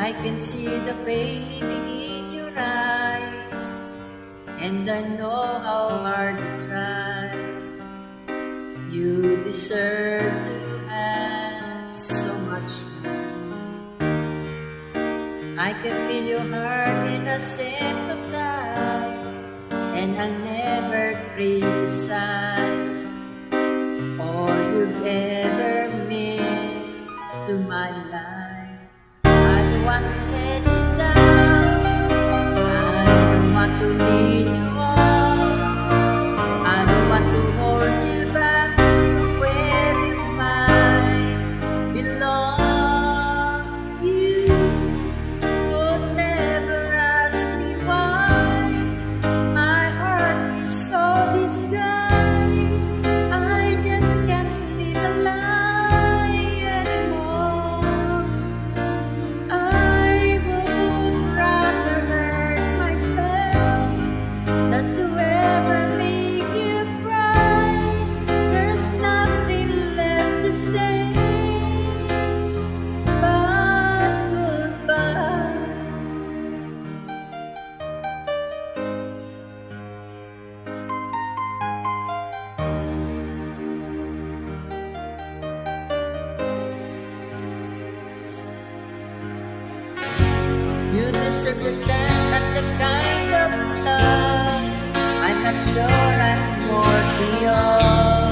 I can see the pain living in your eyes, and I know how hard you try. You deserve to have so much more. I can feel your heart and I sympathize, and I'll never criticize all you've ever meant to my life. I don't want to let you down, I don't want to lead you on, I don't want to hold you back from where you might belong. You would never ask me why my heart is so disguised. I just can't live a lie anymore. I would rather hurt myself than to ever make you cry. There's nothing left to say but goodbye. You deserve the chance and the kind of love I'm not sure I'm worthy of.